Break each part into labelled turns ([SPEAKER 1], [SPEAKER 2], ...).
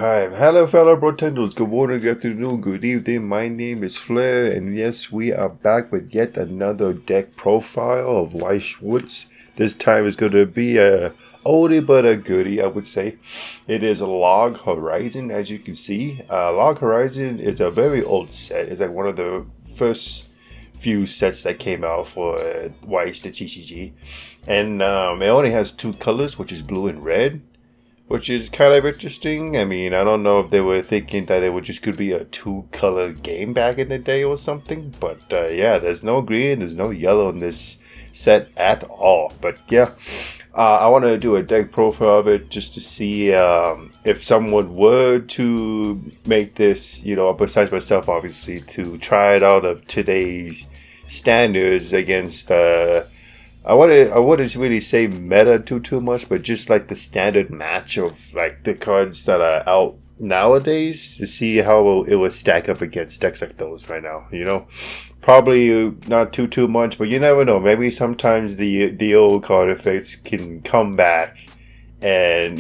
[SPEAKER 1] Hi, hello fellow Brotendos. Good morning, good afternoon, good evening. My name is Flair, and yes, we are back with yet another deck profile of Weiss Schwarz. This time it's going to be a oldie but a goodie, I would say. It is Log Horizon, as you can see. Log Horizon is a very old set. It's like one of the first few sets that came out for Weiss, the TCG. And it only has two colors, which is blue and red, which is kind of interesting. I mean, I don't know if they were thinking that it would just could be a two-color game back in the day or something, but yeah, there's no green, there's no yellow in this set at all. But yeah, I want to do a deck profile of it just to see if someone were to make this, besides myself, obviously, to try it out of today's standards against I wouldn't really say meta too much, but just like the standard match of like the cards that are out nowadays to see how it would stack up against decks like those right now. Probably not too much, but you never know. Maybe sometimes the old card effects can come back and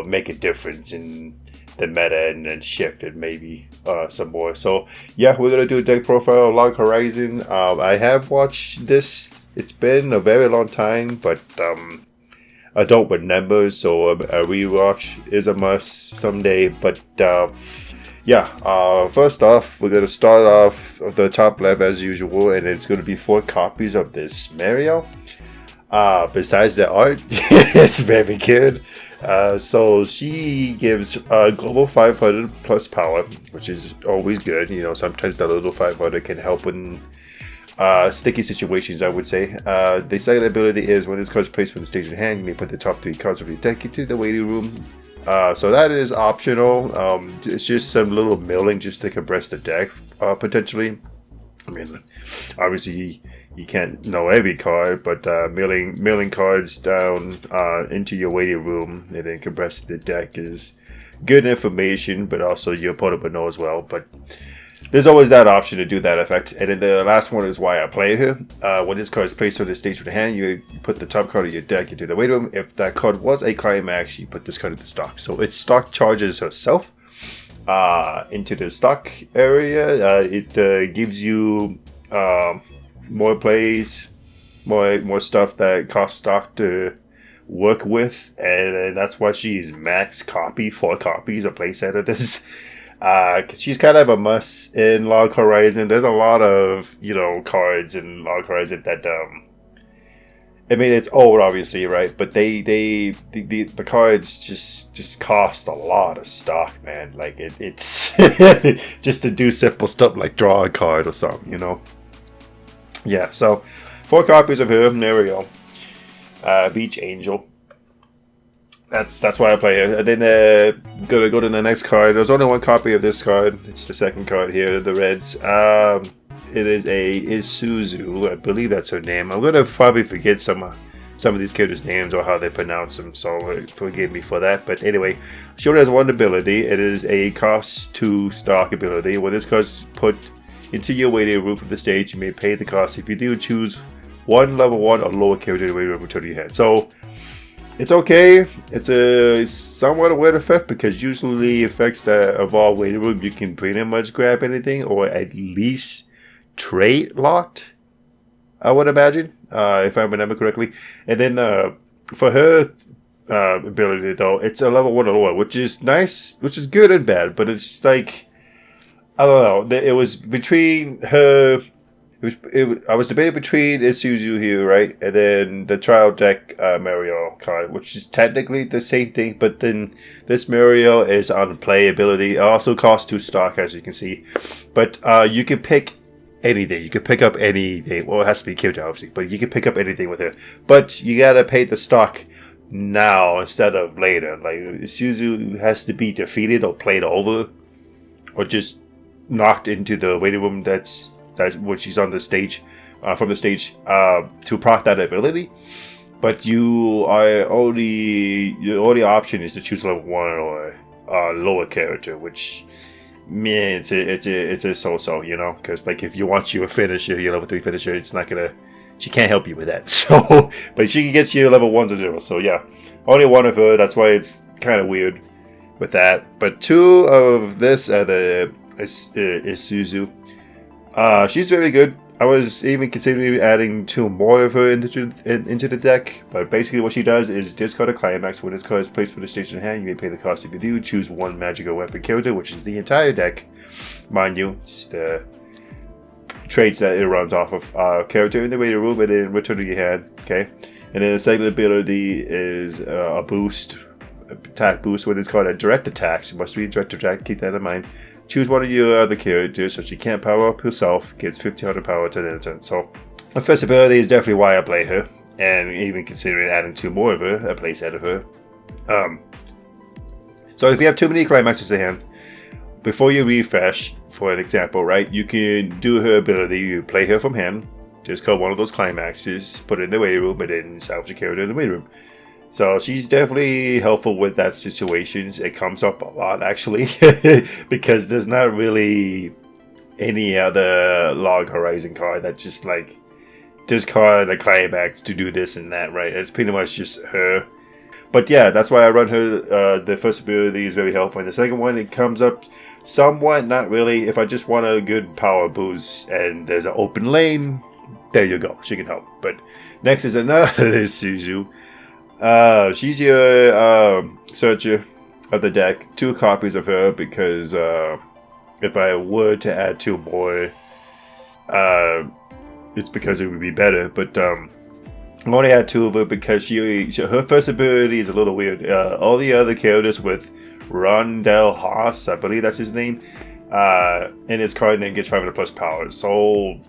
[SPEAKER 1] make a difference in the meta and then shift it maybe some more. So yeah, we're gonna do a deck profile of Log Horizon. I have watched this. It's been a very long time, but I don't remember, so a rewatch is a must someday. But yeah, first off, we're going to start off at the top left as usual, and it's going to be 4 copies of this Mario. Besides the art, it's very good. So she gives global 500 plus power, which is always good. Sometimes that little 500 can help in sticky situations, I would say. The second ability is when this card is placed from the stage in hand, you may put the top 3 cards of your deck into the waiting room. So that is optional. It's just some little milling just to compress the deck, potentially. I mean, obviously you can't know every card, but milling cards down into your waiting room and then compressing the deck is good information, but also your opponent would know as well. But there's always that option to do that effect. And then the last one is why I play here. When this card is placed on the stage with the hand, you put the top card of your deck into the waiting room. If that card was a climax, you put this card into stock. So it stock charges herself into the stock area. It gives you more plays, more stuff that costs stock to work with. And that's why she's max copy, 4 copies of playset of this. Cause she's kind of a must in Log Horizon. There's a lot of cards in Log Horizon that I mean, it's old obviously, right? But the cards just cost a lot of stock, man. Like it's just to do simple stuff like draw a card or something, Yeah, so 4 copies of her. There we go. Beach Angel. That's why I play it. And then gonna go to the next card. There's only 1 copy of this card. It's the second card here, the Reds. It is a Isuzu. I believe that's her name. I'm gonna probably forget some of these characters' names or how they pronounce them, so forgive me for that. But anyway, she only has 1 ability. It is a cost 2 stock ability. When this card is put into your waiting room from the stage, you may pay the cost. If you do, choose 1 level 1 or lower character in the waiting room return to your hand. So it's okay. It's a somewhat a weird effect because usually effects that evolve waiting room, you can pretty much grab anything or at least trade locked, I would imagine, if I remember correctly. And then for her ability though, it's a level 1 or lower, which is nice, which is good and bad. But it's like, I don't know. It was between her. I was debating between Isuzu here, right, and then the trial deck Mario card, which is technically the same thing, but then this Mario is on playability. It also costs 2 stock, as you can see, but you can pick anything. You can pick up anything. Well, it has to be character, obviously, but you can pick up anything with it. But you gotta pay the stock now instead of later. Like Isuzu has to be defeated or played over, or just knocked into the waiting room that's when she's on the stage, from the stage, to proc that ability. But your only option is to choose level 1 or lower character, which man, it's a so-so, because like if you want you a finisher, your level 3 finisher, it's not gonna, she can't help you with that. So, but she can get you level 1s or 0s. So yeah, only 1 of her. That's why it's kind of weird. with that. But 2 of this are the Isuzu. She's very good. I was even considering adding 2 more of her into the deck, but basically what she does is discard a climax. When this card is placed for the station in hand, you may pay the cost if you do. Choose 1 magical weapon character, which is the entire deck. Mind you, it's the traits that it runs off of. Character in the way room and then return to your hand. Okay, and then the second ability is a boost, attack boost. When it's called a direct attack, it must be a direct attack. Keep that in mind. Choose one of your other characters so she can't power up herself. Gets 1500 power to the turn. So her first ability is definitely why I play her, and even considering adding 2 more of her, I place out of her. So if you have too many climaxes in hand, before you refresh, for an example, right, you can do her ability. You play her from hand, just call one of those climaxes, put it in the waiting room, and then salvage the character in the waiting room. So she's definitely helpful with that situations. It comes up a lot actually, because there's not really any other Log Horizon card that just like discard the climax to do this and that, right? It's pretty much just her. But yeah, that's why I run her. The first ability is very helpful. And the second one, it comes up somewhat, not really. If I just want a good power boost and there's an open lane, there you go. She can help. But next is another Suzu. She's your searcher of the deck. 2 copies of her because if I were to add 2 more, it's because it would be better. But I only had 2 of her because her first ability is a little weird. All the other characters with Rondell Haas, I believe that's his name, in his card name gets 500 plus power. So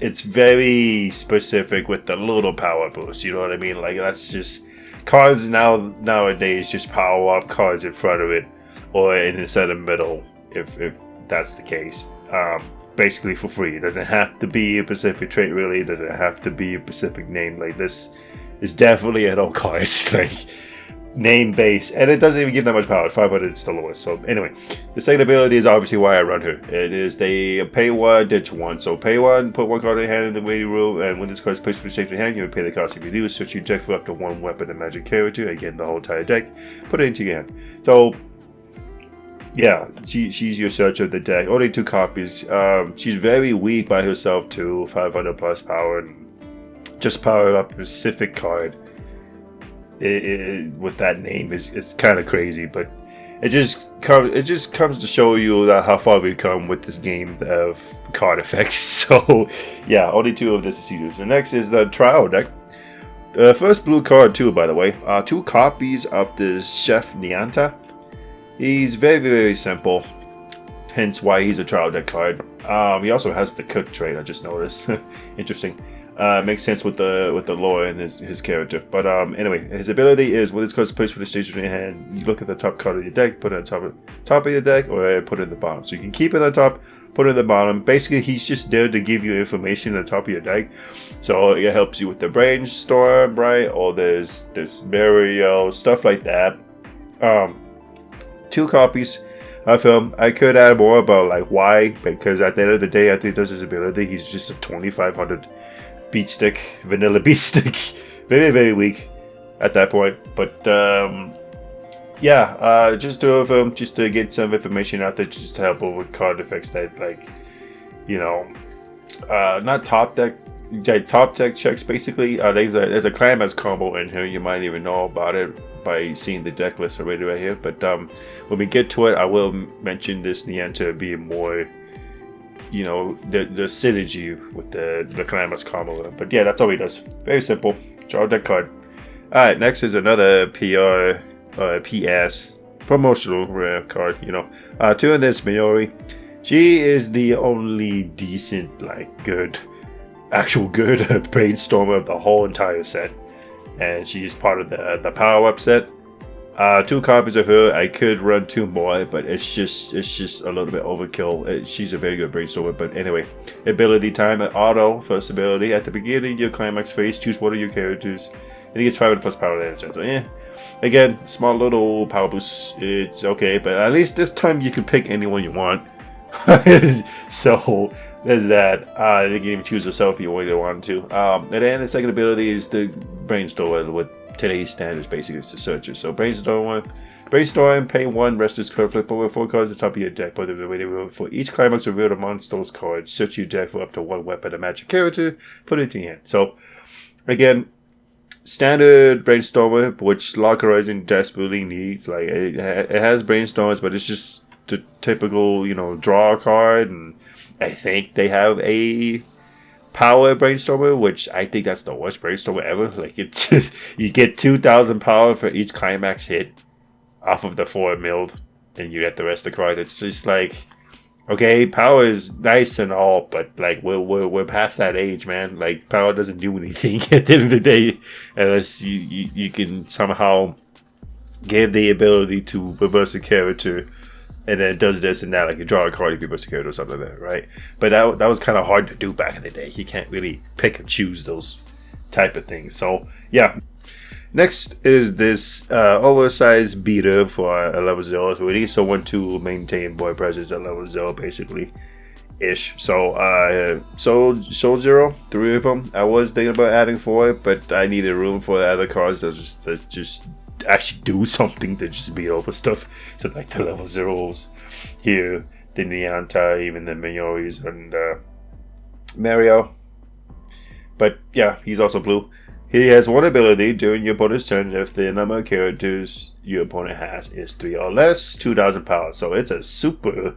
[SPEAKER 1] it's very specific with the little power boost. You know what I mean? Like that's just cards nowadays just power up cards in front of it or instead of middle if that's the case. Basically for free. It doesn't have to be a specific trait really. It doesn't have to be a specific name. Like this is definitely an old card. Like name base, and it doesn't even give that much power. 500 is the lowest. So anyway, the second ability is obviously why I run her. It is they pay 1, ditch 1. So pay 1, put 1 card in hand in the waiting room, and when this card is placed for the safety hand, you would pay the cost if you do. Search your deck for up to 1 weapon and magic character. Again, the whole entire deck. Put it into your hand. So yeah, she's your search of the deck. Only 2 copies. She's very weak by herself too. 500 plus power, and just power up a specific card. With that name it's kind of crazy, but it just comes to show you that how far we've come with this game of card effects. So yeah, only 2 of this is used. The next is the trial deck. The first blue card too, by the way. 2 copies of the Chef Nianta. He's very, very simple, hence why he's a trial deck card. He also has the cook trait, I just noticed. Interesting. Makes sense with the lore and his character. But anyway, his ability is when this card is placed for the station in your hand, you look at the top card of your deck, put it on top of your deck, or put it in the bottom. So you can keep it on top, put it in the bottom. Basically, he's just there to give you information on top of your deck. So it helps you with the brainstorm, right? Or there's burial, stuff like that. 2 copies of him. I could add more about like why, because at the end of the day, after he does his ability, he's just a 2500 beat stick, vanilla beat stick. Very, very weak at that point. But yeah, just 2 of them, just to get some information out there, just to help with card effects that, like, you know, not top deck checks basically. There's a climax combo in here. You might even know about it by seeing the deck list already right here. But when we get to it, I will mention this Nianta being more, you know, the synergy with the climax combo. But yeah, that's all he does. Very simple. Draw deck card. Alright, next is another PS promotional rare card, you know. 2 of this Mayori. She is the only decent, like, good brainstormer of the whole entire set. And she's part of the power up set. 2 copies of her. I could run 2 more, but it's just a little bit overkill. She's a very good brainstormer. But anyway, ability time at auto. First ability at the beginning of your climax phase, choose one of your characters, and he gets 500 plus power damage. So yeah, again, small little power boost. It's okay, but at least this time you can pick anyone you want. So there's that. You can even choose yourself if you really want to. And then the second ability is the brainstormer with today's standards. Basically, it's the searcher. So brainstorm Brainstorm, pay 1, rest this card, flip over 4 cards at the top of your deck. But for each climax, reveal amongst those cards. Search your deck for up to 1 weapon or magic character. Put it in your hand. So, again, standard Brainstormer, which Lockerizing desperately needs. Like, it has Brainstorms, but it's just the typical, draw a card. And I think they have a power Brainstormer, which I think that's the worst Brainstormer ever. Like, it's you get 2,000 power for each climax hit off of the 4 milled, and you get the rest of the cards. It's just like, okay, power is nice and all, but like we're past that age, man. Like, power doesn't do anything at the end of the day unless you can somehow give the ability to reverse a character. And then it does this and that, like you draw a card if you reverse a character or something like that, right? But that was kind of hard to do back in the day. You can't really pick and choose those type of things. So, yeah. Next is this oversized beater for a level 0. So we need someone to maintain boy presence at level 0, basically. Ish. So, Soul 0, 3 of them. I was thinking about adding 4, but I needed room for the other cards that just actually do something to just beat over stuff. So like the level 0s here, the Nianta, even the Minoris and Mario. But yeah, he's also blue. He has 1 ability during your opponent's turn if the number of characters your opponent has is 3 or less, 2,000 power. So it's a super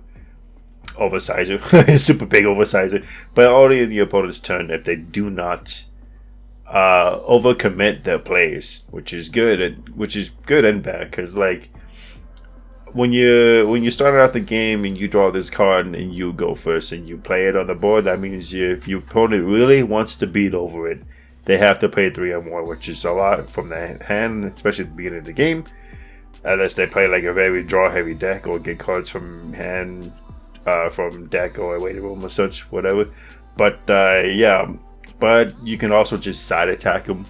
[SPEAKER 1] oversizer, super big oversizer, but only in your opponent's turn if they do not overcommit their plays, which is good and bad, because like when you start out the game and you draw this card and you go first and you play it on the board, that means if your opponent really wants to beat over it, they have to play 3 or more, which is a lot from the hand, especially at the beginning of the game, unless they play like a very draw heavy deck or get cards from hand, from deck or waiting room or such, whatever. But yeah. But you can also just side attack them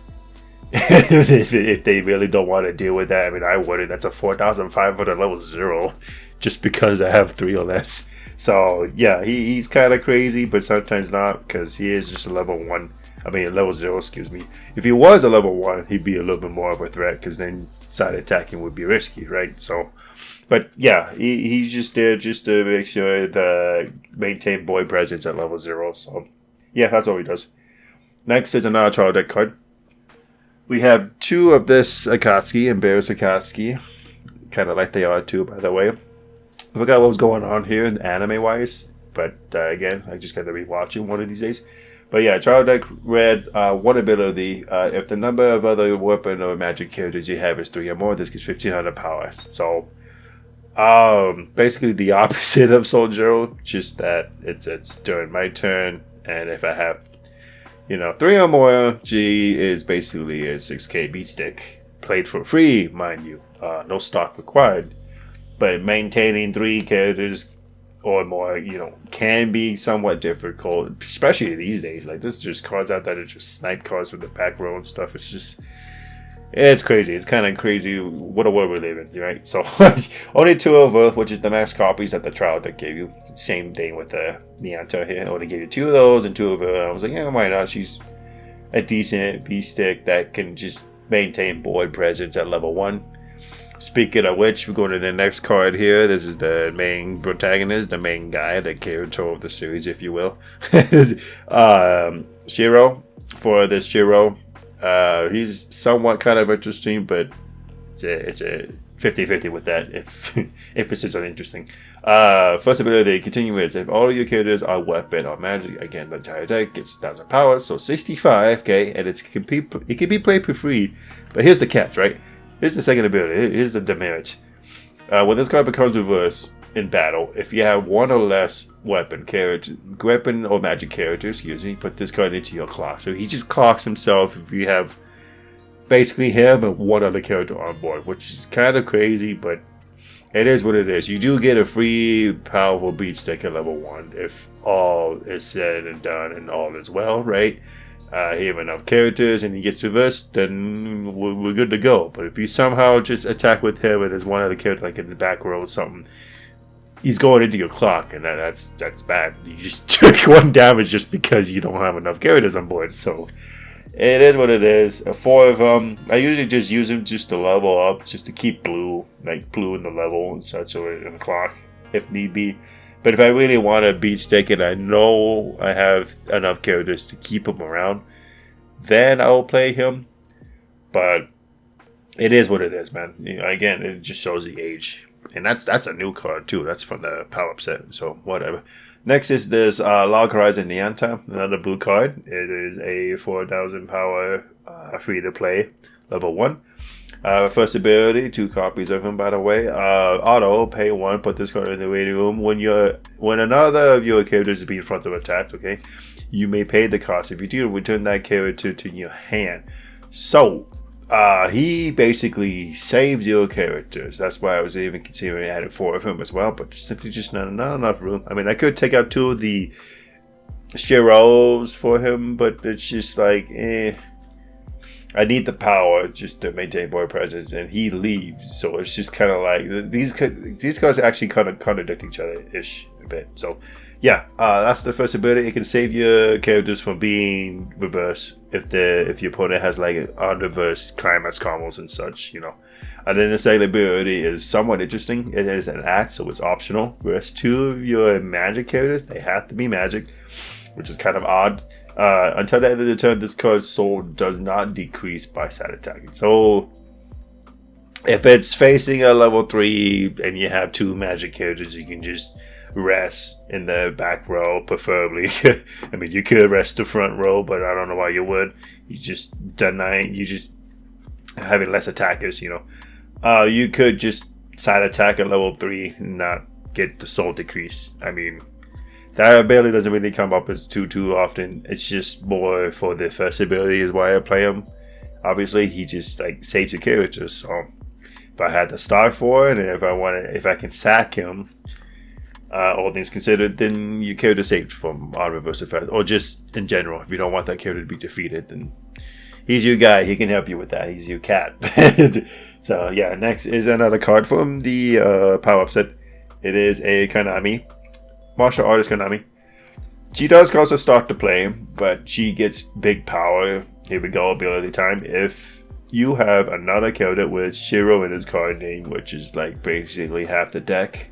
[SPEAKER 1] if they really don't want to deal with that. I mean, I wouldn't. That's a 4,500 level 0 just because I have 3 or less. So, yeah, he's kind of crazy, but sometimes not, because he is just a level 1. I mean, a level 0, excuse me. If he was a level 1, he'd be a little bit more of a threat, because then side attacking would be risky, right? So, but yeah, he's just there just to make sure to maintain boy presence at level 0. So, yeah, that's all he does. Next is another trial deck card. We have 2 of this Akatsuki, Embarrass Akatsuki. Kind of like they are too, by the way. I forgot what was going on here anime-wise. But again, I just got to be watching one of these days. But yeah, trial deck red, 1 ability. If the number of other weapon or magic characters you have is 3 or more, this gives 1,500 power. So, basically the opposite of Soul Zero, just that it's during my turn. And if I have 3 or more, G is basically a 6k beat stick. Played for free, mind you. No stock required. But maintaining 3 characters or more, can be somewhat difficult. Especially these days. Like, this just cards out that are just snipe cards from the back row and stuff. It's crazy. It's kind of crazy what a world we live in, right? So, only 2 over, which is the max copies that the trial deck gave you. Same thing with the Nianta here. I only gave you 2 of those and 2 of her. I was like, yeah, why not? She's a decent B-stick that can just maintain board presence at level 1. Speaking of which, we're going to the next card here. This is the main protagonist, the main guy, the character of the series, if you will. Shiro. For this Shiro, he's somewhat kind of interesting, but it's a 50-50 with that if it's just uninteresting. First ability, continuous. If all of your characters are weapon or magic, again, the entire deck gets 1,000 power, so 65k, and it can be played for free. But here's the catch, right? Here's the second ability. Here's the demerit. When this card becomes reverse in battle, if you have 1 or less weapon or magic characters, put this card into your clock. So he just clocks himself if you have basically him and 1 other character on board, which is kind of crazy, but it is what it is. You do get a free powerful beat stick at level 1 if all is said and done and all is well, right? You have enough characters and he gets reversed, then we're good to go. But if you somehow just attack with him and there's 1 other character like in the back row or something, he's going into your clock, and that's bad. You just took 1 damage just because you don't have enough characters on board. So It is what it is. 4 of them. I usually just use them just to level up, just to keep blue in the level and such, or in the clock, if need be. But if I really want to beat stick and I know I have enough characters to keep him around, then I will play him. But it is what it is, man. Again, it just shows the age. And that's a new card, too. That's from the power-up set, so whatever. Next is this Log Horizon Nianta, another blue card. It is a 4,000 power free-to-play, level 1. First ability, 2 copies of him, by the way. Auto, pay 1, put this card in the waiting room. When another of your characters is being frontal attacked, okay, you may pay the cost. If you do, return that character to your hand. So, he basically saves your characters. That's why I was even considering adding 4 of him as well, but simply just not enough room. I mean, I could take out 2 of the Shiros for him, but it's just like, I need the power just to maintain board presence, and he leaves, so it's just kind of like these cards actually kind of contradict each other ish a bit. So yeah, that's the first ability. It can save your characters from being reversed if your opponent has like on reverse climax combos and such, you know. And then the second ability is somewhat interesting. It is an act, so it's optional. Whereas 2 of your magic characters, they have to be magic, which is kind of odd. Until the end of the turn, this card's soul does not decrease by side attacking. So, if it's facing a level 3 and you have 2 magic characters, you can just rest in the back row, preferably. I mean, you could rest the front row, but I don't know why you would. You just having less attackers, you know. You could just side attack at level 3 and not get the soul decrease. I mean, that ability doesn't really come up as too often. It's just more for the first ability is why I play him. Obviously, he just like saves your characters. So if I had the stock for it, and if I can sack him, all things considered, then your character saved from on reverse effect, or just in general. If you don't want that character to be defeated, then he's your guy. He can help you with that. He's your cat. So yeah, next is another card from the power-up set. It is a Konami. Martial artist Konami. She does cost a stock to play, but she gets big power. Here we go, ability time. If you have another character with Shiro in his card name, which is like basically half the deck,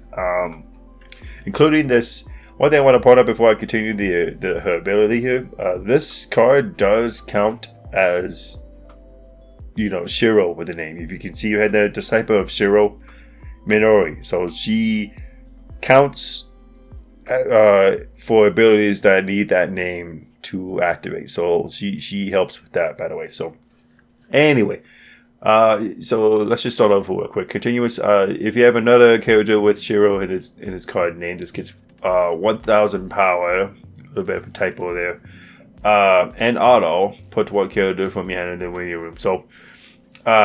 [SPEAKER 1] including this. One thing I want to point out before I continue her ability here. This card does count as, you know, Shiro with the name. If you can see, you had the disciple of Shiro, Minori. So she counts for abilities that need that name to activate. So she helps with that, by the way. So anyway, so let's just start off real quick. Continuous. If you have another character with Shiro in its card name, this gets 1,000 power. A little bit of a typo there. And auto, put 1 character from your hand in the waiting room. So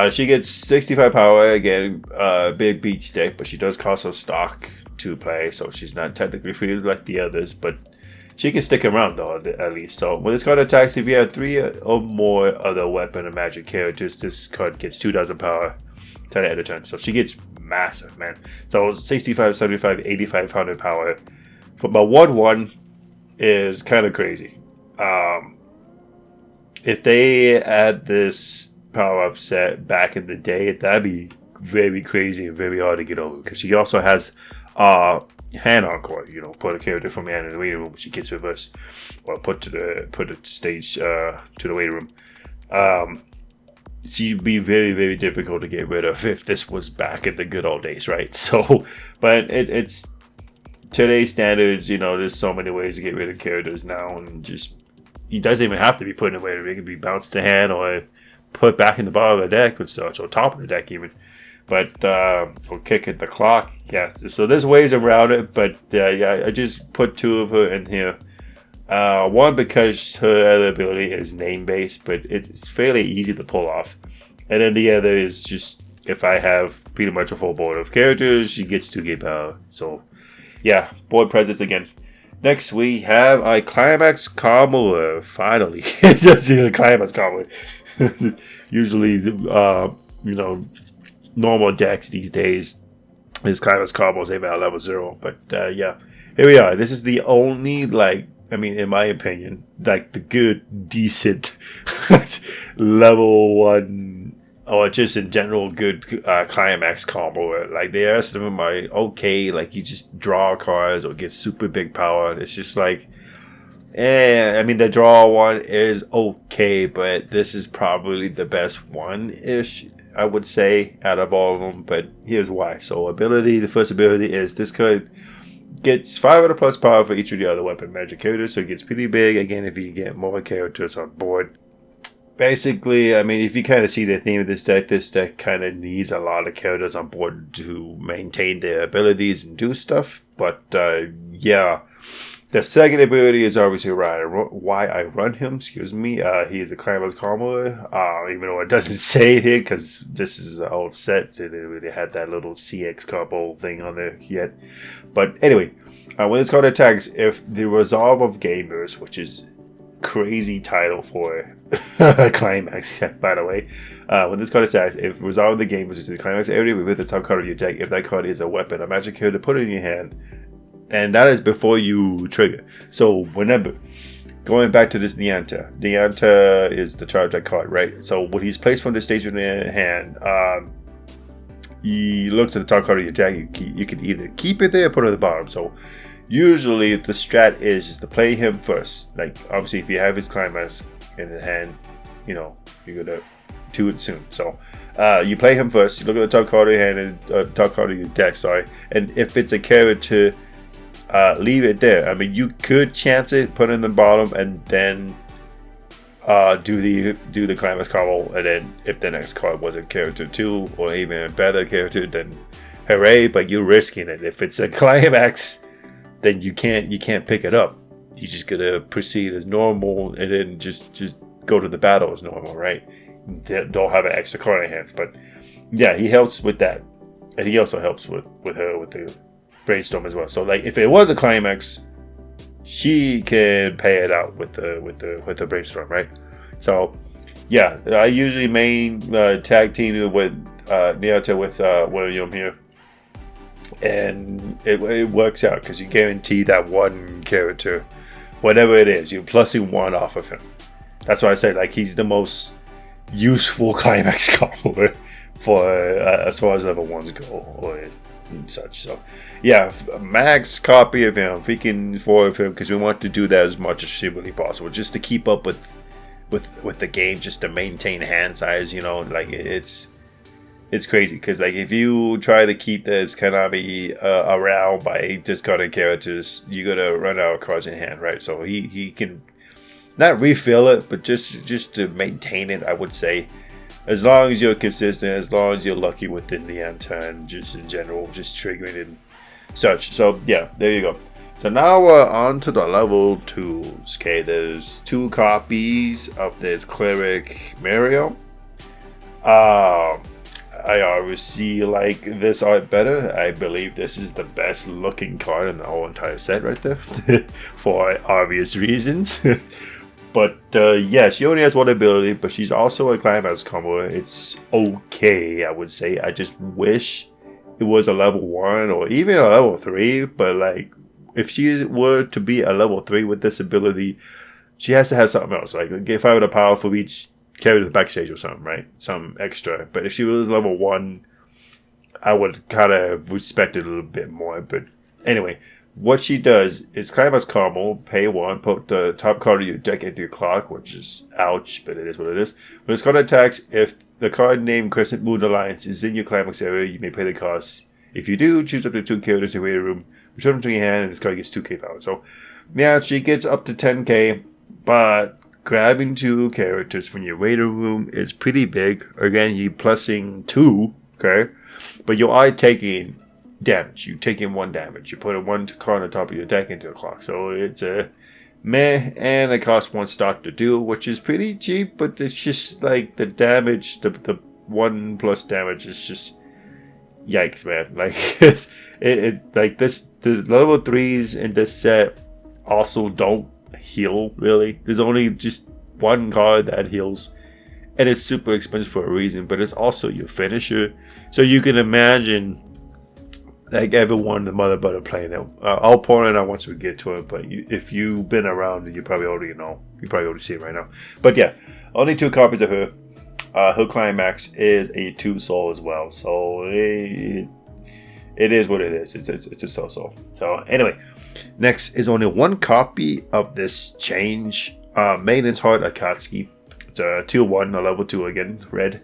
[SPEAKER 1] she gets 65 power. Again, big beat stick, but she does cost a stock to play, so she's not technically free like the others, but she can stick around though, at least. So when this card attacks, if you have 3 or more other weapon or magic characters, this card gets 2,000 power to the end of turn. So she gets massive, man. So 65, 75, 8,500 power. But my 1/1 is kind of crazy. If they add this power-up set back in the day, that'd be very crazy and very hard to get over, because she also has hand encore, you know, put a character from the hand in the waiting room, she gets reversed, or put a stage to the waiting room. She'd be very, very difficult to get rid of if this was back in the good old days, right? So, but it's today's standards, you know, there's so many ways to get rid of characters now, and just, he doesn't even have to be put in the waiting room. It can be bounced to hand or put back in the bottom of the deck and such, or top of the deck even. But or kick at the clock, yeah. So there's ways around it, but yeah, I just put 2 of her in here. One, because her other ability is name based, but it's fairly easy to pull off. And then the other is just, if I have pretty much a full board of characters, she gets 2 game power. So yeah, board presence again. Next we have a climax combo. Finally, just a climax combo. Usually, you know, normal decks these days, this climax combos aim at level 0, but yeah, here we are. This is the only like I mean, in my opinion, like the good, decent level 1, or just in general good climax combo. Like the rest of them are okay. Like you just draw cards or get super big power. It's just like, I mean, the draw one is okay, but this is probably the best one-ish, I would say, out of all of them. But here's why. So ability, the first ability is this card gets 500 plus power for each of the other weapon magic characters, so it gets pretty big, again, if you get more characters on board. Basically, I mean, if you kind of see the theme of this deck kind of needs a lot of characters on board to maintain their abilities and do stuff. But, yeah. The second ability is obviously why I run him, excuse me. He is a climax combo, even though it doesn't say it here, because this is an old set. They didn't really have that little CX combo thing on there yet. But anyway, when this card attacks, if the Resolve of Gamers, which is crazy title for a climax, by the way. When this card attacks, if Resolve of the Gamers is the climax area with the top card of your deck, if that card is a weapon, a magic character, put it in your hand. And that is before you trigger. So remember, going back to this Nianta. Nianta is the charge deck card, right? So when he's placed from the stage in your hand, he looks at the top card of your deck. You can either keep it there or put it at the bottom. So usually the strat is to play him first. Like obviously if you have his climax in the hand, you know, you're gonna do it soon. So you play him first, you look at the top card of your hand and top card of your deck, sorry. And if it's a character, leave it there. I mean, you could chance it, put it in the bottom, and then do the climax combo. And then if the next card was a character 2 or even a better character, then hooray! But you're risking it. If it's a climax, then you can't pick it up. You just gotta proceed as normal, and then just go to the battle as normal, right? Don't have an extra card in hand. But yeah, he helps with that, and he also helps with her with the brainstorm as well. So like if it was a climax, she can pay it out with the brainstorm, right? So yeah, I usually main tag team with Niata with William here, and it works out because you guarantee that one character, whatever it is, you're plussing 1 off of him. That's why I say like he's the most useful climax combo for as far as level 1s go or and such. So yeah, max copy of him, freaking 4 of him, because we want to do that as much as humanly possible, just to keep up with the game, just to maintain hand size. You know, like it's crazy because like if you try to keep this Kanami around by discarding characters, you're gonna run out of cards in hand, right? So he can not refill it, but just to maintain it, I would say. As long as you're consistent, as long as you're lucky within the end turn, just in general, just triggering and such. So yeah, there you go. So now we're on to the level 2s. Okay, there's 2 copies of this Cleric Mario. I obviously like this art better. I believe this is the best looking card in the whole entire set right there, for obvious reasons. But yeah, she only has 1 ability, but she's also a climax combo. It's okay, I would say. I just wish it was a level 1 or even a level 3. But like, if she were to be a level 3 with this ability, she has to have something else. Like, get 5 of the power for each carry to the backstage or something, right? Some extra. But if she was level 1, I would kind of respect it a little bit more. But anyway, what she does is climax combo, pay 1, put the top card of your deck into your clock, which is ouch, but it is what it is. When this card attacks, if the card named Crescent Moon Alliance is in your climax area, you may pay the cost. If you do, choose up to 2 characters in your room, return them to your hand, and this card gets 2k power. So yeah, she gets up to 10k, but grabbing 2 characters from your Raider room is pretty big. Again, you're plussing 2, okay? But you are taking damage. You take in 1 damage. You put a 1 card on top of your deck into a clock. So it's a meh, and it costs 1 stock to do, which is pretty cheap, but it's just like the damage, the 1 plus damage is just yikes, man. Like it like this, the level 3s in this set also don't heal really. There's only just 1 card that heals, and it's super expensive for a reason, but it's also your finisher. So you can imagine like everyone, the mother brother playing it. I'll point it out once we get to it, but if you've been around, you probably already know. You probably already see it right now. But yeah, only 2 copies of her. Her climax is a 2 soul as well, so it is what it is. It's a soul. So anyway, next is only 1 copy of this change. Maiden's Heart Akatsuki. It's a 2/1, a level 2 again, red.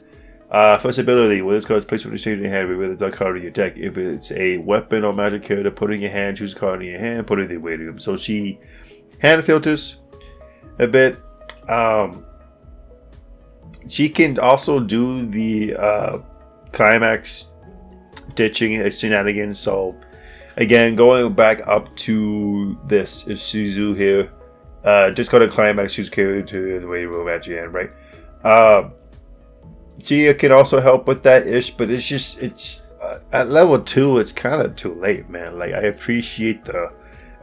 [SPEAKER 1] First ability, when this card is placed with the in your hand, reveal the card in your deck. If it's a weapon or magic character, put it in your hand, choose a card in your hand, put it in the waiting room. So she hand filters a bit. She can also do the climax ditching shenanigans. So again, going back up to this Isuzu here, discard a climax, choose a character in the waiting room at your hand, right? Gia can also help with that ish, but it's at level 2, it's kind of too late, man. Like, I appreciate the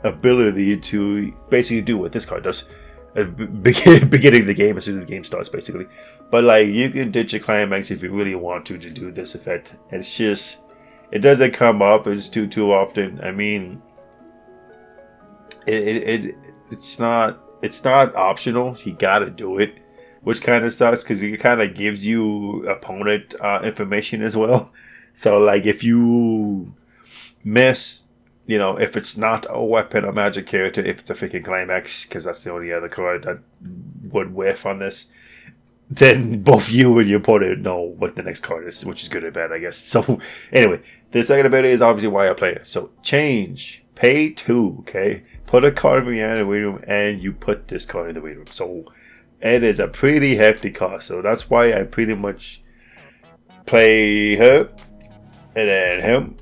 [SPEAKER 1] ability to basically do what this card does at the beginning of the game, as soon as the game starts, basically. But like, you can ditch a climax if you really want to do this effect. It's just, it doesn't come up as too often. I mean, it's not optional. You gotta do it, which kind of sucks because it kind of gives you opponent information as well. So like, if you miss, you know, if it's not a weapon or magic character, if it's a freaking climax, because that's the only other card that would whiff on this, then both you and your opponent know what the next card is, which is good or bad, I guess. So anyway, the second ability is obviously why I play it. So change, pay 2, okay? Put a card in your hand in the waiting room, and you put this card in the waiting room. So it is a pretty hefty cost. So that's why I pretty much play her, and then him,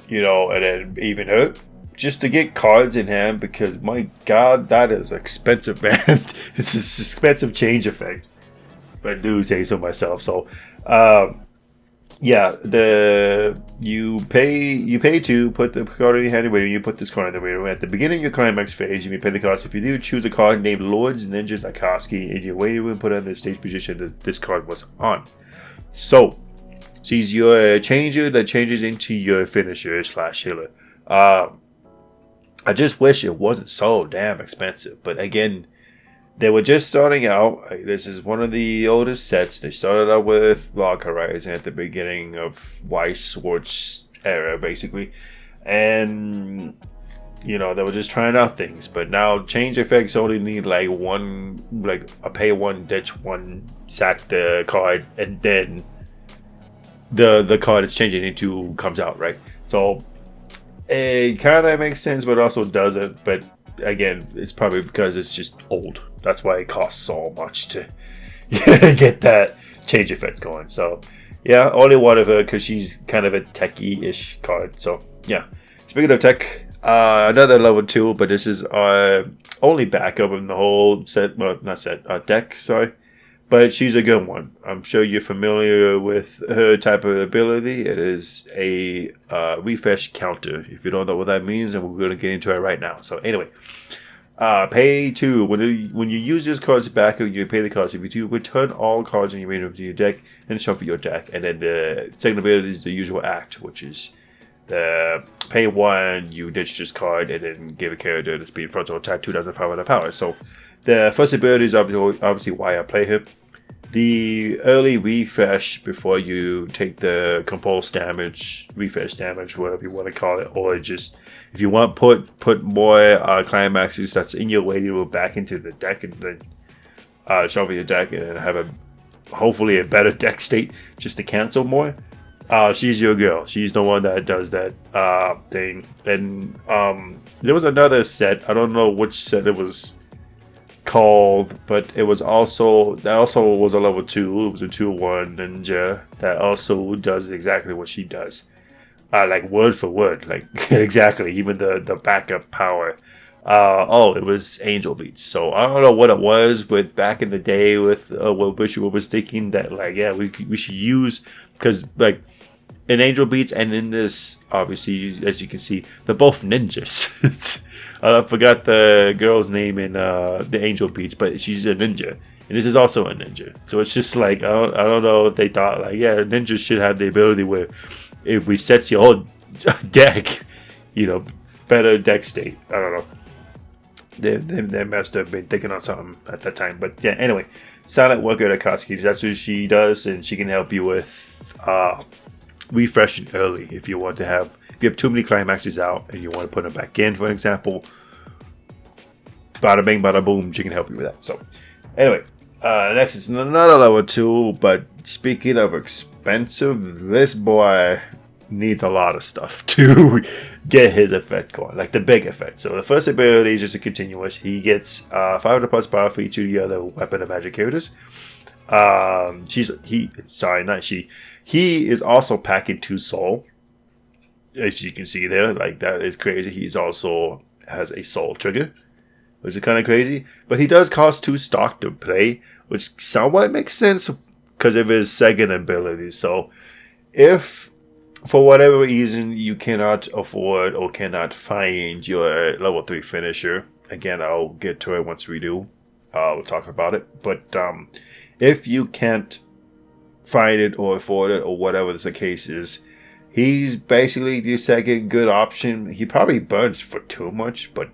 [SPEAKER 1] you know, and then even her, just to get cards in hand, because my god, that is expensive, man. It's an expensive change effect, but I do say so myself. So yeah, you pay 2, put the card in your hand when you put this card in the waiting room. At the beginning of your climax phase, you may pay the cost. If you do, choose a card named Lords Ninjas Akatsuki in your waiting room, put it in the stage position that this card was on. So she's your changer that changes into your finisher / healer. I just wish it wasn't so damn expensive. But again, they were just starting out. This is one of the oldest sets. They started out with Log Horizon at the beginning of Weiss Schwarz era, basically. And, you know, they were just trying out things. But now change effects only need like one, like a pay 1, ditch 1, sack the card, and then the card it's changing into comes out, right? So it kind of makes sense, but also doesn't. But again, it's probably because it's just old. That's why it costs so much to get that change effect going. So yeah, only one of her because she's kind of a techie-ish card. So yeah, speaking of tech, another level 2, but this is only backup in the whole set. Well, not set, deck. Sorry. But she's a good one. I'm sure you're familiar with her type of ability. It is a refresh counter. If you don't know what that means, then we're going to get into it right now. So anyway, pay 2. When you use this card's backup, you pay the cost. If you do, return all cards in your main room to your deck and shuffle your deck. And then the second ability is the usual act, which is the pay 1, you ditch this card, and then give a character the speed frontal attack 2,500 power. So the first ability is obviously why I play her. The early refresh before you take the compulse damage, refresh damage, whatever you want to call it, or just if you want put more climaxes that's in your waiting room back into the deck, and then shuffle your deck and have a hopefully a better deck state just to cancel more. She's your girl. She's the one that does that thing. And there was another set. I don't know which set it was called, but it was also was a level 2. It was a 2/1 ninja that also does exactly what she does, like word for word, like exactly, even the backup power. It was Angel Beats. So I don't know what it was with back in the day with what Bishop was thinking that like, yeah, we should use, because like in Angel Beats and in this, obviously, as you can see, they're both ninjas. I forgot the girl's name in the Angel Beats, but she's a ninja, and this is also a ninja. So it's just like I don't know if they thought like, yeah, ninjas should have the ability where it resets your whole deck, better deck state. I don't know. They must have been thinking on something at that time. But yeah, anyway, Silent Worker Akatsuki, that's what she does, and she can help you with refreshing early if you have too many climaxes out and you want to put them back in, for example. Bada bing, bada boom, she can help you with that. So, anyway, next is another level 2, but speaking of expensive, this boy needs a lot of stuff to get his effect going, like the big effect. So the first ability is just a continuous. He gets 500 plus power for each of the other weapon and magic characters. He is also packing 2 soul, as you can see there. Like, that is crazy. He's also has a soul trigger, which is kind of crazy. But he does cost 2 stock to play, which somewhat makes sense because of his second ability. So if for whatever reason you cannot afford or cannot find your level 3 finisher, again, I'll get to it once we do. We'll talk about it. But if you can't find it or afford it or whatever the case is, he's basically the second good option. He probably burns for too much, but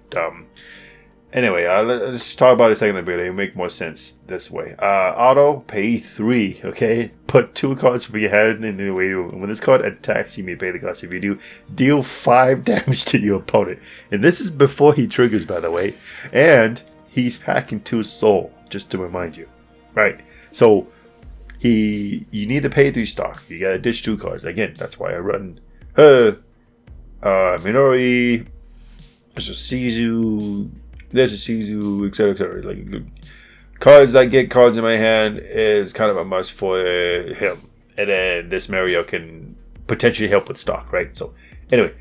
[SPEAKER 1] anyway, let's talk about his second ability. It'll make more sense this way. Auto, pay 3, okay? Put 2 cards from your hand in the way. When this card attacks, you may pay the cost. If you do, deal 5 damage to your opponent. And this is before he triggers, by the way. And he's packing 2 soul, just to remind you. Right? So, you need to pay 3 stock. You gotta ditch 2 cards. Again, that's why I run her, Minori, there's a Sizu, etc. Like, cards that get cards in my hand is kind of a must for him. And then this Mario can potentially help with stock, right? So, anyway,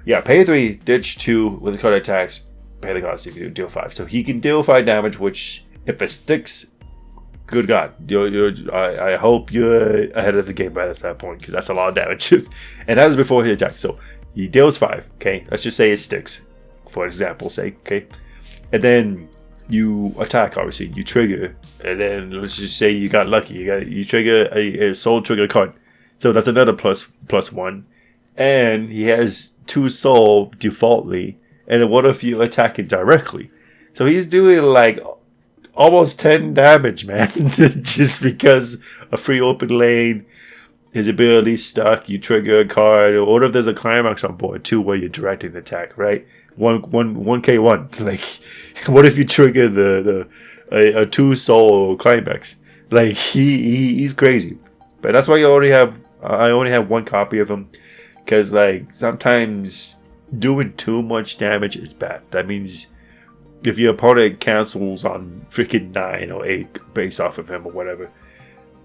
[SPEAKER 1] yeah, pay 3, ditch 2 with the card attacks, pay the cost if you deal 5. So he can deal 5 damage, which, if it sticks, good God, I hope you're ahead of the game by that point, because that's a lot of damage. And that was before he attacks. So he deals 5, okay? Let's just say it sticks, for example's sake, okay? And then you attack, obviously. You trigger. And then let's just say you got lucky. You trigger a soul trigger card. So that's another plus 1. And he has 2 soul defaultly. And then what if you attack it directly? So he's doing like almost 10 damage, man. Just because a free open lane, his ability stuck, you trigger a card, or what if there's a climax on board too where you're directing the attack, right? 1k1. Like, what if you trigger a 2 soul climax? Like, he's crazy. But that's why I only have 1 copy of him, because like sometimes doing too much damage is bad. That means if your opponent cancels on freaking 9 or 8 based off of him or whatever,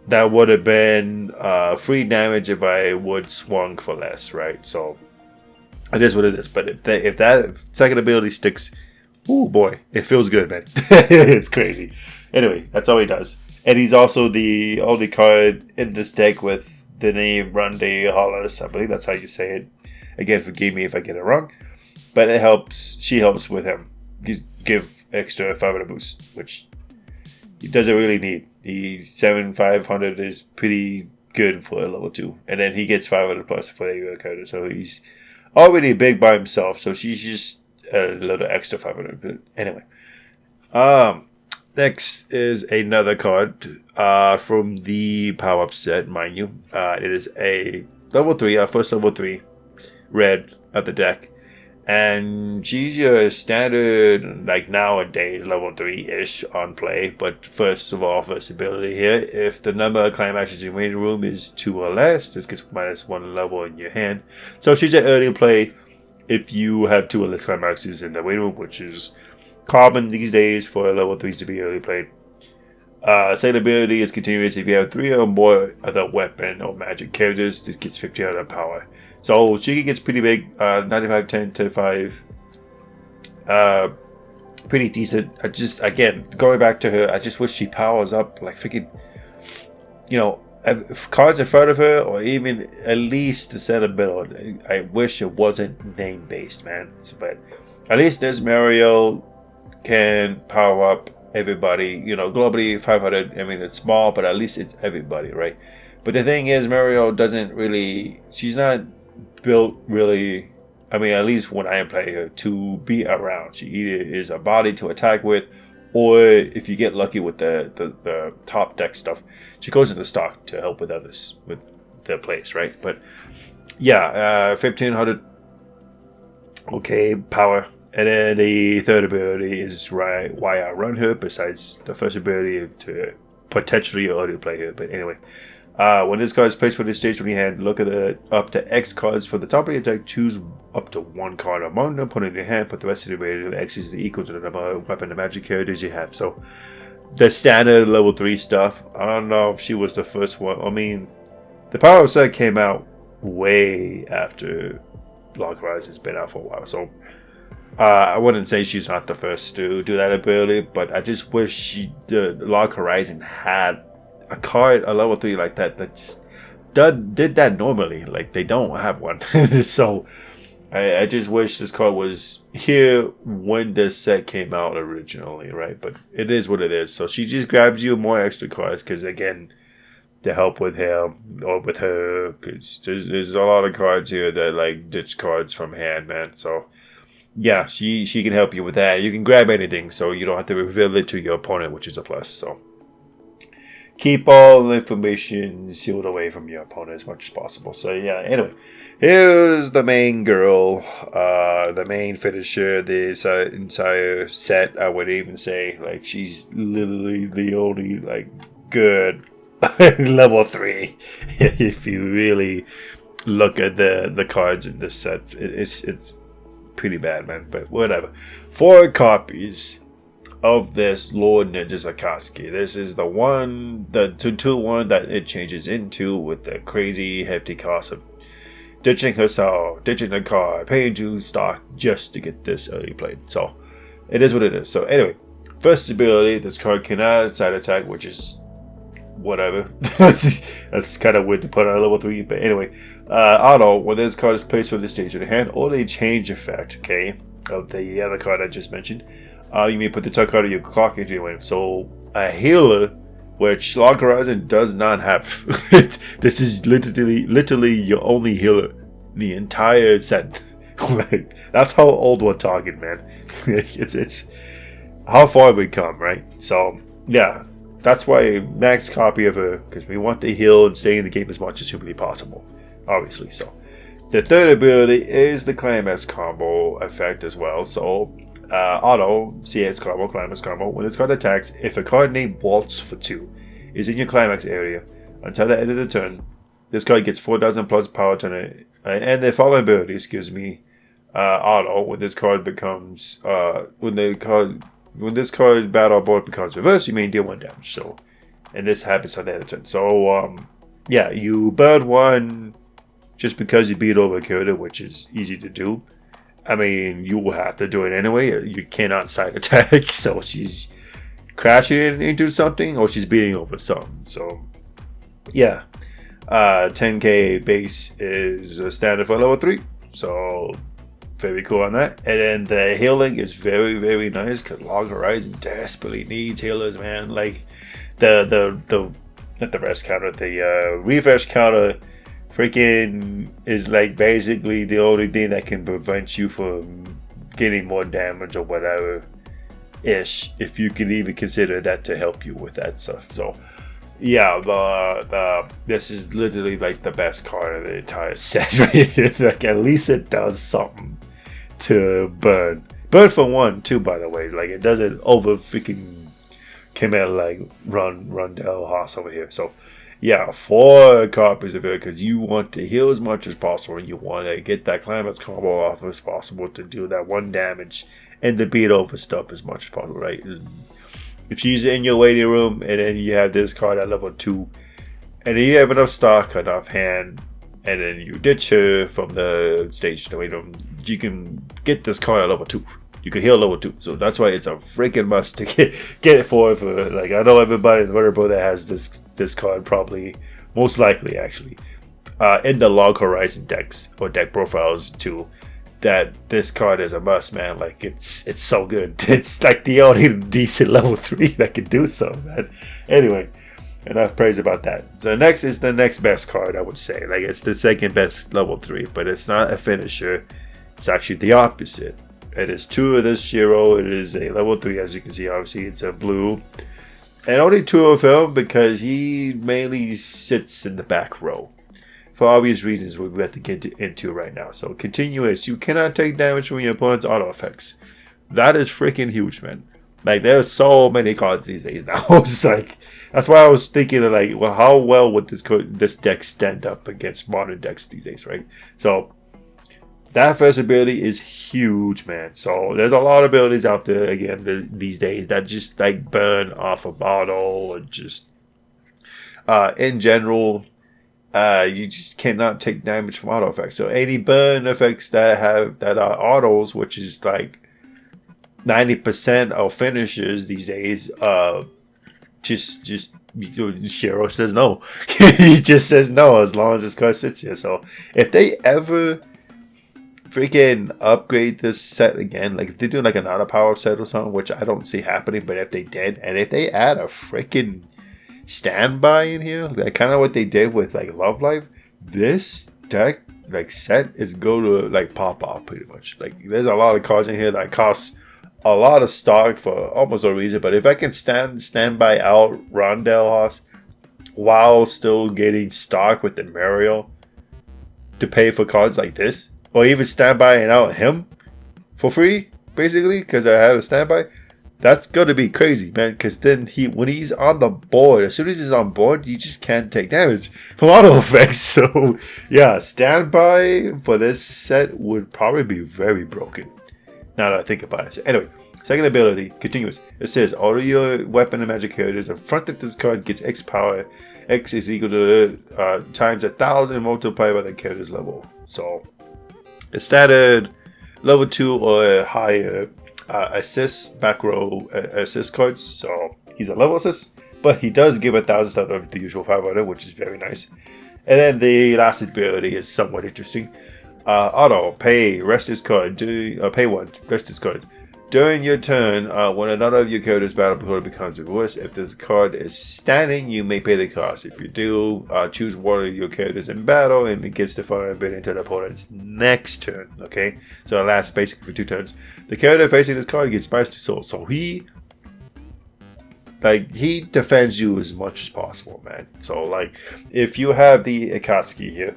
[SPEAKER 1] that would have been free damage if I would swung for less, right? So it is what it is. But if that second ability sticks, oh boy, it feels good, man. It's crazy. Anyway, that's all he does. And he's also the only card in this deck with the name Runde Hollis. I believe that's how you say it. Again, forgive me if I get it wrong. But it helps. She helps with him. Give extra 500 boost, which he doesn't really need. He's 7,500 is pretty good for a level 2. And then he gets 500 plus for the other card. So he's already big by himself. So she's just a little extra 500. But anyway. Next is another card from the power-up set, mind you. It is a level 3, our first level 3 red of the deck. And she's your standard, like nowadays, level 3-ish on play. But first of all, first ability here, if the number of climaxes in waiting room is 2 or less, this gets -1 level in your hand. So she's an early play if you have 2 or less climaxes in the waiting room, which is common these days for level 3s to be early played. Second ability is continuous if you have 3 or more other weapon or magic characters. This gets 1500 power. So she gets pretty big, 95, 10, 10, 5. Pretty decent. Again, going back to her, I just wish she powers up like freaking, cards in front of her, or even at least the center middle. I wish it wasn't name based, man. But at least this Mario can power up everybody. Globally 500. I mean, it's small, but at least it's everybody, right? But the thing is, Mario doesn't really. She's not built really, I mean, at least when I play her, to be around. She either is a body to attack with, or if you get lucky with the top deck stuff, she goes into stock to help with others with their plays, right? But yeah, 1500. Okay, power. And then the third ability is why I run her, besides the first ability to potentially already play her. But anyway, when this card is placed on the stage from your hand, look at the up to X cards for the top of your deck. Choose up to one card among them, put it in your hand, put the rest of the ability to X is equal to the number of weapon and magic characters you have. So the standard level 3 stuff, I don't know if she was the first one. I mean, the power set came out way after Log Horizon's been out for a while. So I wouldn't say she's not the first to do that ability, but I just wish the Log Horizon had a card, a level 3 like that just did that normally. Like, they don't have one. So I just wish this card was here when this set came out originally, right? But it is what it is. So she just grabs you more extra cards because, again, to help with him or with her, because there's a lot of cards here that like ditch cards from hand, man. So yeah, she can help you with that. You can grab anything, so you don't have to reveal it to your opponent, which is a plus. So keep all the information sealed away from your opponent as much as possible. So yeah, anyway, here's the main girl, the main finisher, this entire set. I would even say, like, she's literally the only like good level 3 if you really look at the cards in this set. It's pretty bad, man, but whatever. 4 copies of this Lord Ninja Zakaski. This is the 2-1 that it changes into, with the crazy hefty cost of ditching herself, ditching the card, paying 2 stock just to get this early played. So it is what it is. So anyway, first ability, this card cannot side attack, which is whatever. That's kind of weird to put on a level 3, but anyway, auto, when this card is placed on the stage of the hand, or the change effect, okay, of the other card I just mentioned, you may put the top card of your clock into your hand. So a healer, which Log Horizon does not have. This is literally your only healer the entire set. Like, that's how old we're talking, man. it's how far we come, right? So yeah, that's why max copy of her, because we want to heal and stay in the game as much as humanly possible, obviously. So the third ability is the Climax combo effect as well. So auto, CS combo, Climax combo. When this card attacks, if a card named Waltz for 2 is in your Climax area until the end of the turn, this card gets 4,000 plus power to it. And the following abilities gives me auto, when this card becomes when this card battle board becomes reversed, you may deal 1 damage. So, and this happens on the end of the turn. So yeah, you burn 1 just because you beat over a character, which is easy to do. I mean, you will have to do it anyway. You cannot side attack, so she's crashing into something or she's beating over something. So yeah, 10k base is a standard for level 3. So very cool on that. And then the healing is very, very nice, because Log Horizon desperately needs healers, man. Like the not the rest counter, the refresh counter freaking is like basically the only thing that can prevent you from getting more damage or whatever ish, if you can even consider that to help you with that stuff. So yeah, this is literally like the best card of the entire set, right? Like, at least it does something to burn for 1 too, by the way. Like, it doesn't over freaking commit like run Del Haas over here. So yeah, 4 copies of it, because you want to heal as much as possible, and you want to get that Climax combo off as possible to do that 1 damage and to beat over stuff as much as possible, right? If she's in your waiting room and then you have this card at level 2, and then you have enough stock, enough hand, and then you ditch her from the stage to the waiting room, you can get this card at level 2. You can heal level 2. So that's why it's a freaking must to get it for like, I know everybody in the Motherboard that has this card, probably, most likely actually, in the Log Horizon decks or deck profiles too, that this card is a must, man. Like, it's so good. It's like the only decent level 3 that can do so, man. Anyway, enough praise about that. So next is the next best card, I would say. Like, it's the second best level 3, but it's not a finisher. It's actually the opposite. It is 2 of this Shiro. It is a level 3, as you can see. Obviously, it's a blue. And only 2 of him because he mainly sits in the back row. For obvious reasons we have to get into right now. So, continuous. You cannot take damage from your opponent's auto effects. That is freaking huge, man. Like, there's so many cards these days now. It's like, that's why I was thinking of like, well, how well would this deck stand up against modern decks these days, right? So that first ability is huge, man. So there's a lot of abilities out there again these days that just like burn off a bottle or just in general, you just cannot take damage from auto effects. So any burn effects that are autos, which is like 90% of finishers these days, Shiro says no. He just says no as long as this card sits here. So if they ever freaking upgrade this set again, like if they do like an auto power set or something, which I don't see happening, but if they did, and if they add a freaking standby in here, like kind of what they did with like Love Life, this deck like set is going to like pop off pretty much. Like there's a lot of cards in here that cost a lot of stock for almost no reason, but if I can stand by out Rondell House while still getting stock with the Mario to pay for cards like this, or even stand by and out him for free, basically, because I have a standby, that's gonna be crazy, man. Because then when he's on the board, as soon as he's on board, you just can't take damage from auto effects. So yeah, standby for this set would probably be very broken. Now that I think about it. So anyway, second ability, continuous. It says all of your weapon and magic characters in front of this card gets X power. X is equal to times 1,000 multiplied by the character's level. So a standard level 2 or higher assist, back row assist cards. So he's a level assist, but he does give 1,000 instead of the usual 500, which is very nice. And then the last ability is somewhat interesting. Auto, pay, rest this card. Pay 1, rest this card. During your turn, when another of your character's battle card becomes reversed, if this card is standing, you may pay the cost. If you do, choose one of your characters in battle, and it gets the fire ability into the opponent's next turn. Okay, so it lasts basically for 2 turns. The character facing this card gets minus 2 souls, so he defends you as much as possible, man. So like, if you have the Akatsuki here,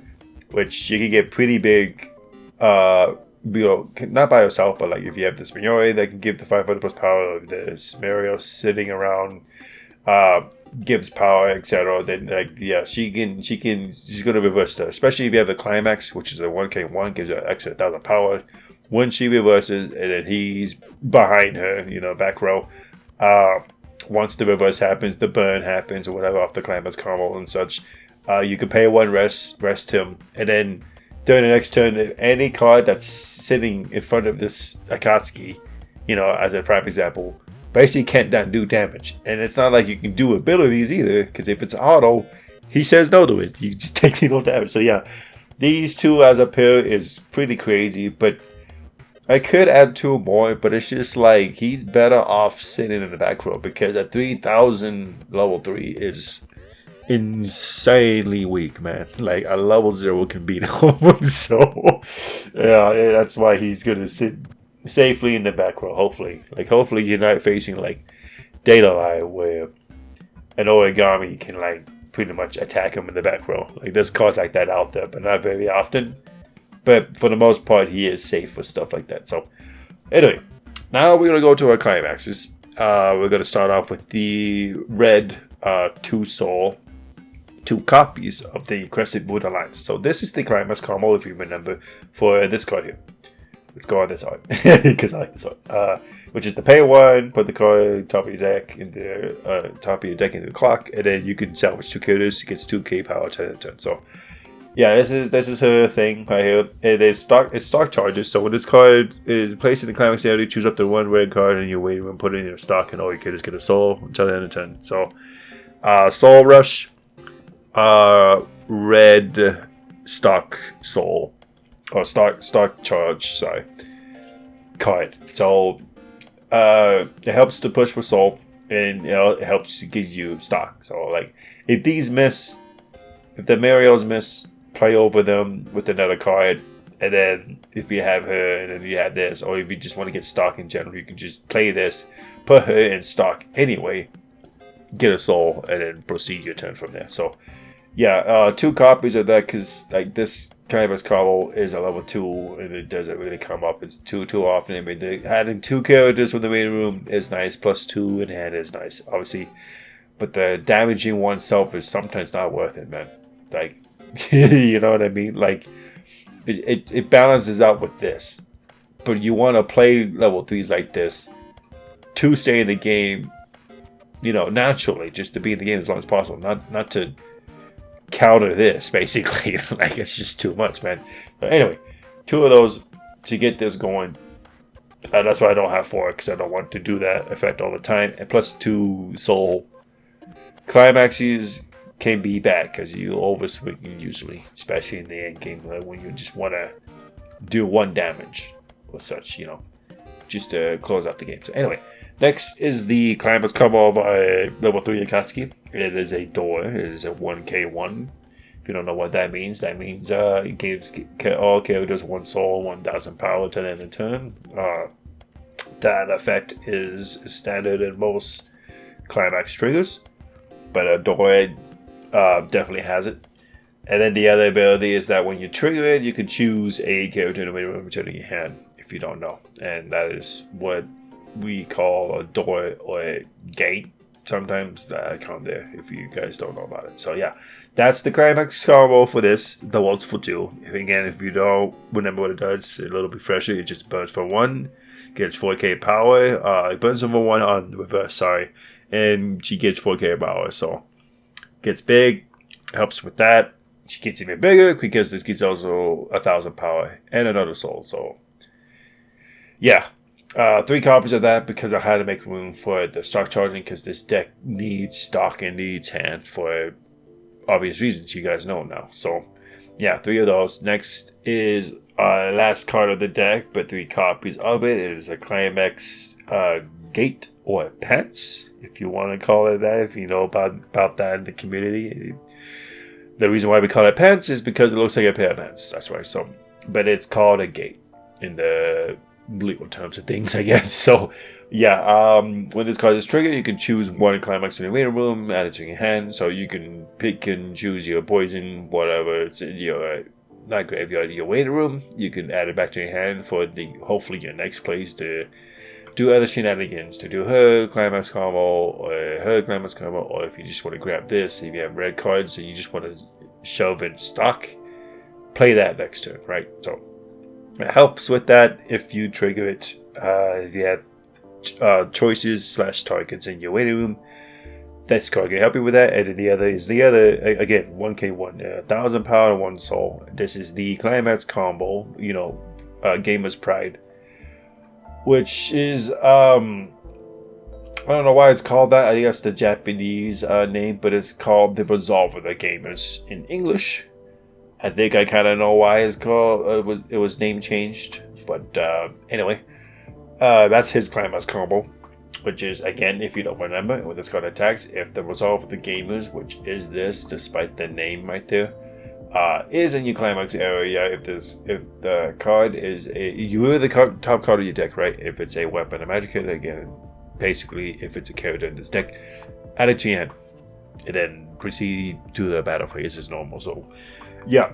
[SPEAKER 1] which you can get pretty big, not by yourself, but like if you have this Mignore that can give the 500 plus power, of this Mario sitting around gives power, etc. Then like yeah, she's gonna reverse that. Especially if you have the climax, which is a 1k1, gives her extra 1,000 power. When she reverses, and then he's behind her, back row. Once the reverse happens, the burn happens or whatever off the climax combo and such. You can pay 1 rest him, and then during the next turn, if any card that's sitting in front of this Akatsuki, as a prime example, basically can't do damage. And it's not like you can do abilities either, because if it's auto, he says no to it. You just take no damage. So yeah, these 2 as a pair is pretty crazy, but I could add 2 more, but it's just like he's better off sitting in the back row, because at 3,000 level 3 is insanely weak, man. Like a level 0 can beat him. So yeah, that's why he's gonna sit safely in the back row. Hopefully you're not facing like Data Line where an Origami can like pretty much attack him in the back row. Like there's cards like that out there, but not very often. But for the most part, he is safe for stuff like that. So anyway, now we're gonna go to our climaxes. We're gonna start off with the red 2 soul. 2 copies of the Crescent Moon Alliance. So this is the climax combo, if you remember, for this card here. Let's go on this art because I like this art. Which is the pay 1, put the card top of your deck into the clock, and then you can salvage 2 characters. It gets 2k power to turn. So yeah, this is her thing right here. It's stock charges. So when this card is placed in the climax area, you choose up to 1 red card and you wait and put it in your stock, and all your characters get a soul until the end of the turn. So Soul Rush. Red stock soul or stock charge card. So it helps to push for soul. and it helps to give you stock. So like if these miss, if the Marios miss, play over them with another card, and then if you have her and then you have this, or if you just want to get stock in general, you can just play this, put her in stock anyway, get a soul, and then proceed your turn from there. So yeah, 2 copies of that, because like this Climax combo is a level 2 and it doesn't really come up. It's too often. I mean, adding 2 characters from the main room is nice, plus 2 in hand is nice, obviously, but the damaging oneself is sometimes not worth it, man. Like, you know what I mean? Like, it balances out with this, but you want to play level 3s like this to stay in the game, you know, naturally, just to be in the game as long as possible, not to counter this, basically. Like, it's just too much, man. But anyway, 2 of those to get this going. That's why I don't have 4, because I don't want to do that effect all the time. And plus 2 soul climaxes can be bad, because you overswing usually, especially in the end game, when you just want to do 1 damage or such, you know, just to close out the game. So anyway, next is the Climax combo by level 3 Akatsuki. It is a door. It is a 1k1. If you don't know what that means it gives all characters 1 soul, 1000 power to end the turn. That effect is standard in most Climax triggers, but a door definitely has it. And then the other ability is that when you trigger it, you can choose a character in the middle of returning your hand, if you don't know. And that is what we call a door or a gate. Sometimes I count there if you guys don't know about it. So yeah, that's the Climax combo for this. The Waltz for 2. Again, if you don't remember what it does, a little bit fresher. It just burns for 1, gets 4k power. It burns for 1 on the reverse, sorry, and she gets 4k power. So gets big, helps with that. She gets even bigger because this gets also 1000 power and another soul. So yeah. 3 copies of that, because I had to make room for the stock charging, because this deck needs stock and needs hand for obvious reasons you guys know now. So yeah, 3 of those. Next is last card of the deck, but 3 copies of it. It is a Climax Gate or Pants, if you want to call it that, if you know about that in the community. The reason why we call it Pants is because it looks like a pair of pants. That's why. So, but it's called a gate in the legal terms of things, I guess. So yeah, when this card is triggered, you can choose 1 Climax in the main room, add it to your hand. So you can pick and choose your poison, whatever it's in your not graveyard, your waiting room. You can add it back to your hand for the hopefully your next place to do other shenanigans, to do her Climax combo or her Climax combo, or if you just want to grab this, if you have red cards and you just want to shove in stock, play that next turn, right? So it helps with that if you trigger it. If you have choices / targets in your waiting room, this card can help you with that. And then the other again, 1k1, 1000 power, 1 soul. This is the Climax combo, you know, Gamer's Pride, which is I don't know why it's called that. I think that's the Japanese name, but it's called the Resolve of the Gamers in English. I think I kind of know why it's called. It was name changed, but anyway, that's his Climax combo, which is, again, if you don't remember, when this card attacks, if the Resolve of the Gamers, which is this, despite the name right there, is in your Climax area. If the card is the top card of your deck, right? If it's a weapon, a magic card, again, basically, if it's a character in this deck, add it to your hand, and then proceed to the battle phase as normal. So yeah,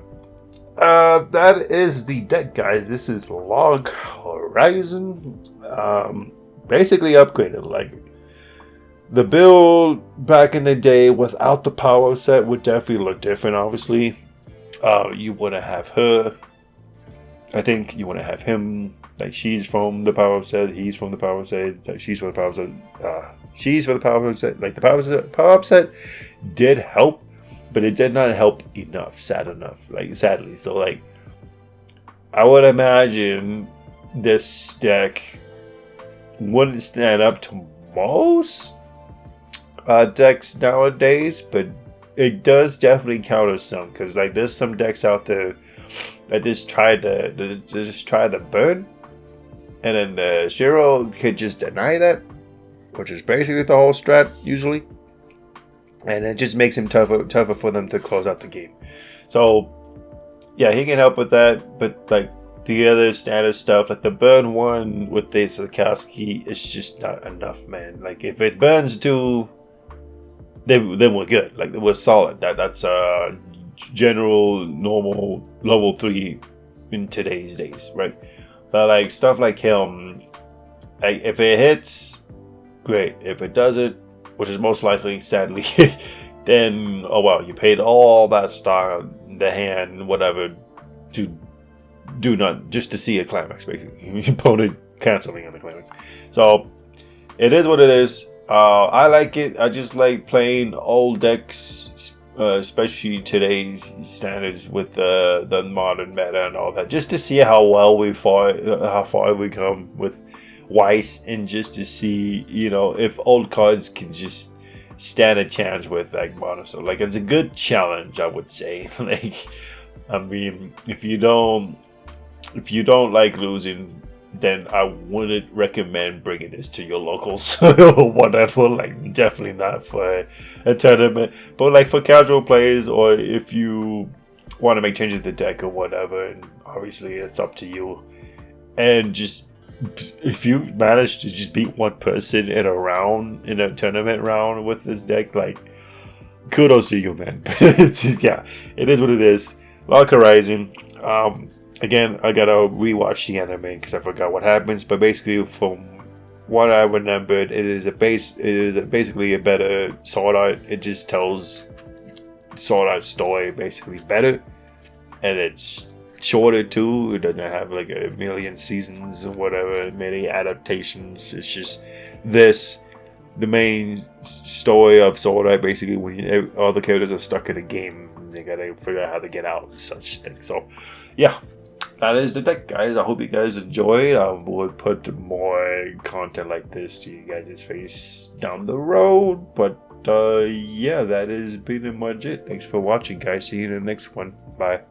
[SPEAKER 1] that is the deck, guys. This is Log Horizon, basically upgraded. Like, the build back in the day without the power set would definitely look different. Obviously, you want to have her. I think you want to have him. Like, she's from the power set. He's from the power set. Like, she's from the power set. She's from the power set. Like, the power set did help, but it did not help enough. Sadly. So, like, I would imagine this deck wouldn't stand up to most decks nowadays, but it does definitely counter some, because like there's some decks out there that just try the burn, and then the Shiro could just deny that, which is basically the whole strat usually, and it just makes him tougher for them to close out the game. So yeah, he can help with that, but like the other standard stuff, like the burn one with the Sarkowski, is just not enough, man. Like if it burns two, then we're good. Like we're solid. That's general normal level 3 in today's days, right? But like stuff like him, like if it hits, great. If it doesn't, which is most likely, sadly, then oh well, you paid all that stock, the hand, whatever, to do not just to see a climax, basically. Your opponent canceling on the climax. So it is what it is. I like it. I just like playing old decks, especially today's standards with the modern meta and all that, just to see how far we come with Weiss, and just to see, you know, if old cards can just stand a chance with like mono. So like it's a good challenge, I would say. Like, I mean, if you don't like losing, then I wouldn't recommend bringing this to your locals or whatever. Like, definitely not for a tournament, but like for casual plays, or if you want to make changes to the deck or whatever, and obviously it's up to you. And just if you manage to just beat one person in a tournament round with this deck, like, kudos to you, man. Yeah, it is what it is. Valkyrie Rising. Again, I gotta rewatch the anime because I forgot what happens. But basically, from what I remembered, it is basically a better Sword Art. It just tells Sword Art story basically better, and it's shorter too. It doesn't have like a million seasons or whatever, many adaptations. It's just the main story of Sword Art. Basically, when all the characters are stuck in a game, they gotta figure out how to get out and such things. So, yeah. That is the deck, guys. I hope you guys enjoyed. I will put more content like this to you guys' face down the road. But yeah, that is pretty much it. Thanks for watching, guys. See you in the next one. Bye.